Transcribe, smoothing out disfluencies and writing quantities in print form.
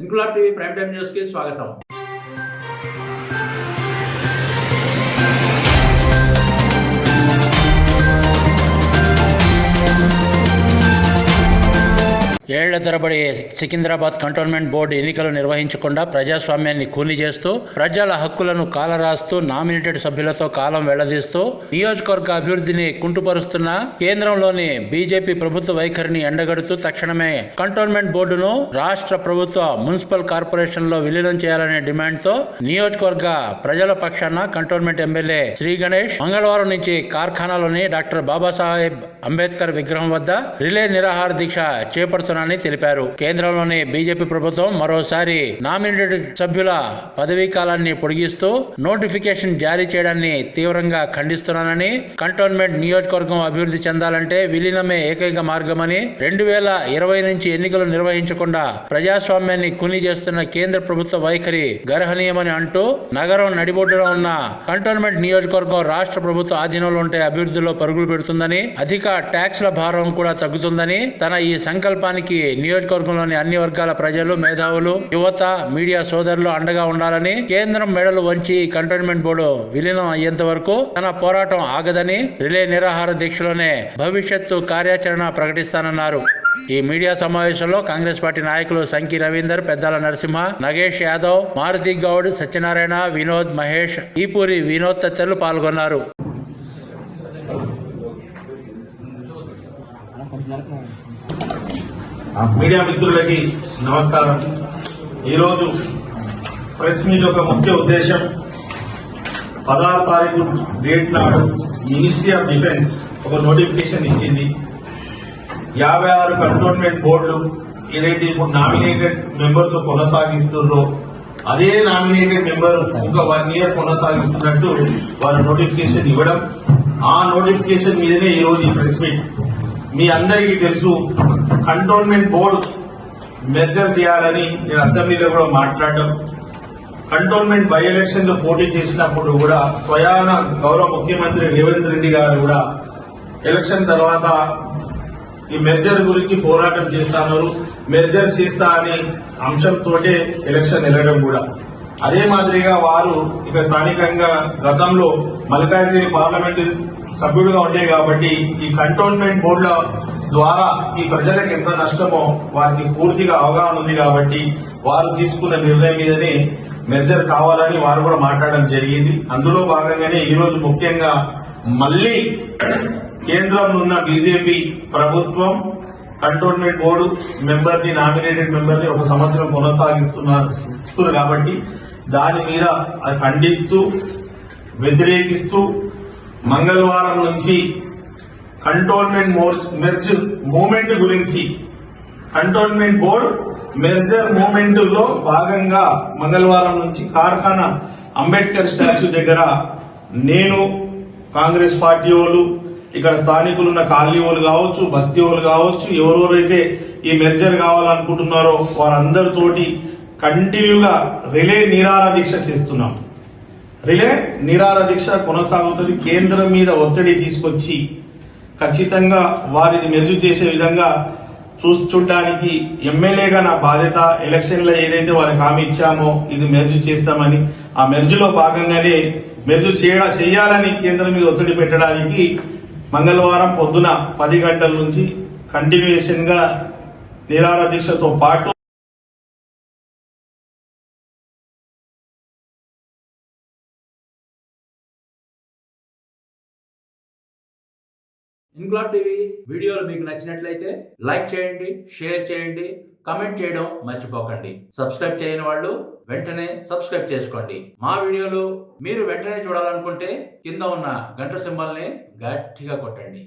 Inquilab TV prime time news కి స్వాగతం. ఏళ్ల తరబడి సికింద్రాబాద్ కంటోన్మెంట్ బోర్డు ఎన్నికలు నిర్వహించకుండా ప్రజాస్వామ్యాన్ని కూని చేస్తూ ప్రజల హక్కులను కాలరాస్తూ నామినేటెడ్ సభ్యులతో కాలం వెళ్లదీస్తూ నియోజకవర్గ అభివృద్ధిని కుంటుపరుస్తున్న కేంద్రంలోని బీజేపీ ప్రభుత్వ వైఖరిని ఎండగడుతూ తక్షణమే కంటోన్మెంట్ బోర్డును రాష్ట్ర ప్రభుత్వ మున్సిపల్ కార్పొరేషన్ లో విలీనం చేయాలనే డిమాండ్ తో నియోజకవర్గ ప్రజల పక్షాన కంటోన్మెంట్ ఎమ్మెల్యే శ్రీ గణేష్ మంగళవారం నుంచి కార్ఖానాలోని డాక్టర్ బాబాసాహెబ్ అంబేద్కర్ విగ్రహం వద్ద రిలే నిరాహార దీక్ష చేపడుతున్నారు తెలిపారు. కేంద్రంలోని బీజేపీ ప్రభుత్వం మరోసారి నామినేటెడ్ సభ్యుల పదవీ కాలాన్ని పొడిగిస్తూ నోటిఫికేషన్ జారీ చేయడాన్ని తీవ్రంగా ఖండిస్తున్నానని, కంటోన్మెంట్ నియోజకవర్గం అభివృద్ధి చెందాలంటే విలీనమే ఏకైక మార్గమని, 2020 నుంచి ఎన్నికలు నిర్వహించకుండా ప్రజాస్వామ్యాన్ని కూని చేస్తున్న కేంద్ర ప్రభుత్వ వైఖరి గర్హనీయమని అంటూ నగరం నడిబొడ్డున ఉన్న కంటోన్మెంట్ నియోజకవర్గం రాష్ట్ర ప్రభుత్వ ఆధీనంలో ఉంటే అభివృద్ధిలో పరుగులు పెడుతుందని, అధిక ట్యాక్స్ల భారం కూడా తగ్గుతుందని, తన ఈ సంకల్పానికి నియోజకవర్గంలోని అన్ని వర్గాల ప్రజలు, మేధావులు, యువత, మీడియా సోదరులు అండగా ఉండాలని, కేంద్రం మెడలు వంచి కంటోన్మెంట్ బోర్డు విలీనం అయ్యేంత వరకు తన పోరాటం ఆగదని రిలే నిరాహార దీక్షలోనే భవిష్యత్తు కార్యాచరణ ప్రకటిస్తానన్నారు. ఈ మీడియా సమావేశంలో కాంగ్రెస్ పార్టీ నాయకులు సంకి రవీందర్, పెద్దాల నరసింహ, నగేష్ యాదవ్, మారుతి గౌడ్, సత్యనారాయణ, వినోద్, మహేష్, ఈపూరి వినోద్ తదితరులు పాల్గొన్నారు. మీడియా మిత్రులకి నమస్కారం. ఈరోజు ప్రెస్ మీట్ యొక్క ముఖ్య ఉద్దేశం, 16వ తారీఖు డేట్ నాడు మినిస్ట్రీ ఆఫ్ డిఫెన్స్ ఒక నోటిఫికేషన్ ఇచ్చింది. 56 కంటోన్మెంట్ బోర్డులు ఏదైతే ఇప్పుడు నామినేటెడ్ మెంబర్ తో కొనసాగిస్తున్నారో అదే నామినేటెడ్ మెంబర్ ఇంకా 1 year కొనసాగిస్తున్నట్టు వారు నోటిఫికేషన్ ఇవ్వడం, ఆ నోటిఫికేషన్ మీదనే ఈరోజు ఈ ప్రెస్ మీట్. మీ అందరికీ తెలుసు, కంటోన్మెంట్ బోర్డు మెర్జర్ చేయాలని నేను అసెంబ్లీలో కూడా మాట్లాడడం, కంటోన్మెంట్ బై ఎలక్షన్ లో పోటీ చేసినప్పుడు కూడా స్వయాన గౌరవ ముఖ్యమంత్రి రేవంత్ రెడ్డి గారు కూడా ఎలక్షన్ తర్వాత ఈ మెర్జర్ గురించి పోరాటం చేస్తున్నారు, మెర్జర్ చేస్తా అనే అంశంతో ఎలక్షన్ వెళ్ళడం కూడా. అదే మాదిరిగా వారు ఇక స్థానికంగా గతంలో మల్కాజ్గిరి పార్లమెంటు సభ్యుడుగా ఉండే కాబట్టి ఈ కంటోన్మెంట్ బోర్డుల ద్వారా ఈ ప్రజలకు ఎంత నష్టమో వారికి పూర్తిగా అవగాహన ఉంది కాబట్టి వారు తీసుకున్న నిర్ణయం మీదనే మెర్జర్ కావాలని వారు కూడా మాట్లాడడం జరిగింది. అందులో భాగంగానే ఈ రోజు ముఖ్యంగా మళ్లీ కేంద్రంలో ఉన్న బీజేపీ ప్రభుత్వం కంటోన్మెంట్ బోర్డు మెంబర్ ని, నామినేటెడ్ మెంబర్ ని 1 సంవత్సరం కొనసాగిస్తున్నారు కాబట్టి దాని మీద ఖండిస్తూ, వ్యతిరేకిస్తూ మంగళవారం నుంచి కంటోన్మెంట్ మెర్జ్ మూవ్మెంట్ గురించి, కంటోన్మెంట్ బోర్డు మెర్జర్ మూవ్మెంట్ లో భాగంగా మంగళవారం నుంచి కార్ఖానా అంబేద్కర్ స్టాచ్యూ దగ్గర నేను, కాంగ్రెస్ పార్టీ వాళ్ళు, ఇక్కడ స్థానికులున్న కాలనీ వాళ్ళు కావచ్చు, బస్తీ వాళ్ళు కావచ్చు, ఎవరెవరైతే ఈ మెర్జర్ కావాలనుకుంటున్నారో వారందరితోటి కంటిన్యూగా రిలే నిరాహార దీక్ష చేస్తున్నాం. రిలే నిరాహార దీక్ష కొనసాగుతుంది. కేంద్రం మీద ఒత్తిడి తీసుకొచ్చి ఖచ్చితంగా వారిని మెరుగు చేసే విధంగా చూడడానికి ఎమ్మెల్యేగా నా బాధ్యత. ఎలక్షన్ లో ఏదైతే వారికి హామీ ఇచ్చామో ఇది మెరుగు చేస్తామని, ఆ మెరుజులో భాగంగానే మెరుగు చేయాలని కేంద్రం మీద ఒత్తిడి పెట్టడానికి మంగళవారం పొద్దున 10 గంటల నుంచి కంటిన్యూషన్ గా నిరాహార దీక్షతో పాటు ఇంక్లాబ్ టీవీ వీడియోలు మీకు నచ్చినట్లయితే లైక్ చేయండి, షేర్ చేయండి, కమెంట్ చేయడం మర్చిపోకండి. సబ్స్క్రైబ్ చేయని వాళ్ళు వెంటనే సబ్స్క్రైబ్ చేసుకోండి. మా వీడియోలు మీరు వెంటనే చూడాలనుకుంటే కింద ఉన్న గంట సింబల్ని గట్టిగా కొట్టండి.